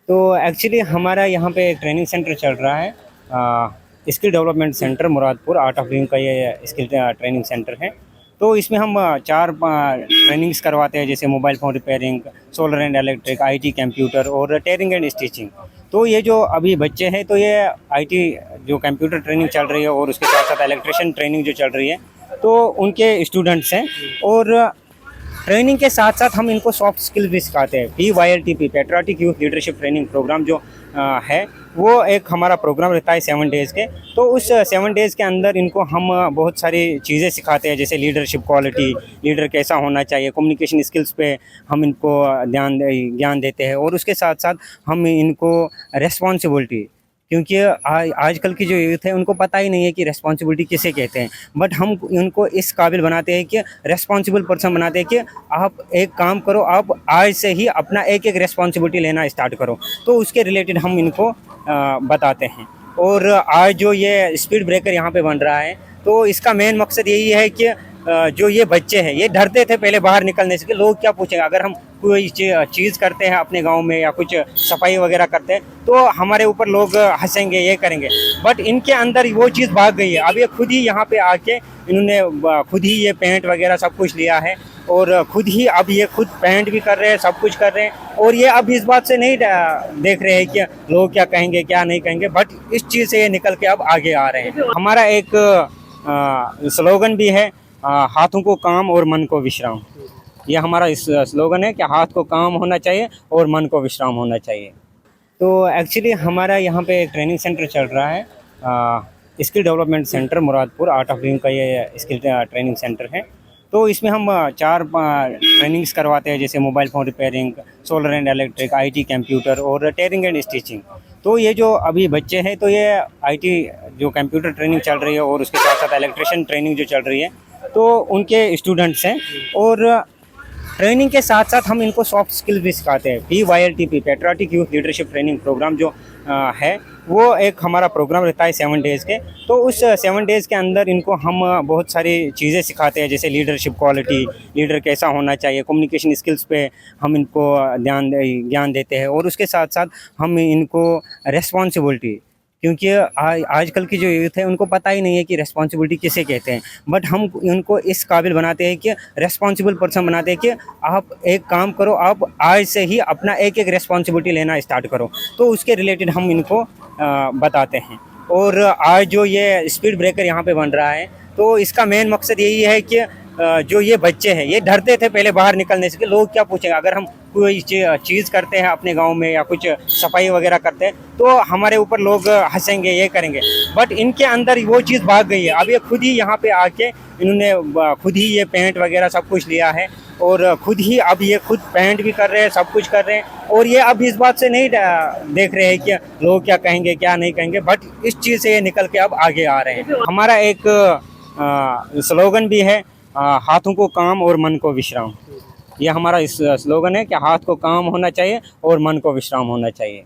तो एक्चुअली हमारा यहाँ पे ट्रेनिंग सेंटर चल रहा है, skill development centre Muradpur art of living का ये स्किल ट्रेनिंग सेंटर है। तो इसमें हम चार ट्रेनिंग्स करवाते हैं, जैसे mobile phone repairing, solar and electric, IT computer और टेयरिंग एंड स्टिचिंग। तो ये जो अभी बच्चे हैं, तो ये आईटी जो कंप्यूटर ट्रेनिंग चल रही है और उसके साथ साथ इलेक्ट्रिशियन ट्रेनिंग जो चल रही है, तो उनके स्टूडेंट्स हैं। और ट्रेनिंग के साथ साथ हम इनको सॉफ्ट स्किल भी सिखाते हैं। PYLTP patriotic youth leadership training program जो है, वो एक हमारा प्रोग्राम रहता है 7 डेज़ के। तो उस 7 डेज़ के अंदर इनको हम बहुत सारी चीज़ें सिखाते हैं, जैसे लीडरशिप क्वालिटी, लीडर कैसा होना चाहिए, कम्युनिकेशन स्किल्स पे हम इनको ज्ञान देते हैं। और उसके साथ साथ हम इनको रिस्पॉन्सिबिलिटी, क्योंकि आजकल की जो यूथ है उनको पता ही नहीं है कि रिस्पॉन्सिबिलिटी किसे कहते हैं, बट हम उनको इस काबिल बनाते हैं कि रिस्पॉन्सिबल पर्सन बनाते हैं कि आप एक काम करो, आप आज से ही अपना एक एक रिस्पॉन्सिबिलिटी लेना स्टार्ट करो। तो उसके रिलेटेड हम इनको बताते हैं। और आज जो ये स्पीड ब्रेकर यहाँ पे बन रहा है, तो इसका मेन मकसद यही है कि जो ये बच्चे हैं, ये डरते थे पहले बाहर निकलने से कि लोग क्या पूछेंगे। अगर हम कोई चीज़ करते हैं अपने गांव में या कुछ सफाई वगैरह करते हैं, तो हमारे ऊपर लोग हंसेंगे, ये करेंगे। बट इनके अंदर वो चीज़ भाग गई है। अब ये खुद ही यहाँ पे आके इन्होंने खुद ही ये पेंट वगैरह सब कुछ लिया है, और खुद ही अब ये खुद पेंट भी कर रहे हैं, सब कुछ कर रहे हैं। और ये अब इस बात से नहीं देख रहे हैं कि लोग क्या कहेंगे क्या नहीं कहेंगे, बट इस चीज़ से ये निकल के अब आगे आ रहे हैं। हमारा एक स्लोगन भी है, हाथों को काम और मन को विश्राम। ये हमारा इस स्लोगन है कि हाथ को काम होना चाहिए और मन को विश्राम होना चाहिए। तो एक्चुअली हमारा यहाँ पे एक ट्रेनिंग सेंटर चल रहा है, skill development centre Muradpur art of living का ये स्किल ट्रेनिंग सेंटर है। तो इसमें हम चार ट्रेनिंग्स करवाते हैं, जैसे mobile phone repairing, solar and electric, IT computer और टेयरिंग एंड स्टिचिंग। तो ये जो अभी बच्चे हैं, तो ये आईटी जो कंप्यूटर ट्रेनिंग चल रही है और उसके साथ साथ इलेक्ट्रिशियन ट्रेनिंग जो चल रही है, तो उनके स्टूडेंट्स हैं। और ट्रेनिंग के साथ साथ हम इनको सॉफ्ट स्किल भी सिखाते हैं। PYLTP patriotic youth leadership training program जो है, वो एक हमारा प्रोग्राम रहता है 7 डेज़ के। तो उस 7 डेज़ के अंदर इनको हम बहुत सारी चीज़ें सिखाते हैं, जैसे लीडरशिप क्वालिटी, लीडर कैसा होना चाहिए, कम्युनिकेशन स्किल्स पे हम इनको ज्ञान देते हैं। और उसके साथ साथ हम इनको रिस्पॉन्सिबिलिटी, क्योंकि आजकल की जो यूथ है उनको पता ही नहीं है कि रिस्पॉन्सिबिलिटी किसे कहते हैं, बट हम उनको इस काबिल बनाते हैं कि रिस्पॉन्सिबल पर्सन बनाते हैं कि आप एक काम करो, आप आज से ही अपना एक एक रिस्पॉन्सिबिलिटी लेना स्टार्ट करो। तो उसके रिलेटेड हम इनको बताते हैं। और आज जो ये स्पीड ब्रेकर यहाँ पे बन रहा है, तो इसका मेन मकसद यही है कि जो ये बच्चे हैं, ये डरते थे पहले बाहर निकलने से कि लोग क्या पूछेंगे। अगर हम कोई चीज़ करते हैं अपने गांव में या कुछ सफाई वगैरह करते हैं, तो हमारे ऊपर लोग हंसेंगे, ये करेंगे। बट इनके अंदर वो चीज़ भाग गई है। अब ये खुद ही यहाँ पे आके इन्होंने खुद ही ये पेंट वगैरह सब कुछ लिया है, और खुद ही अब ये खुद पेंट भी कर रहे हैं, सब कुछ कर रहे हैं। और ये अब इस बात से नहीं देख रहे हैं कि लोग क्या कहेंगे क्या नहीं कहेंगे, बट इस चीज़ से ये निकल के अब आगे आ रहे हैं। हमारा एक स्लोगन भी है, हाथों को काम और मन को विश्राम। ये हमारा इस स्लोगन है कि हाथ को काम होना चाहिए और मन को विश्राम होना चाहिए।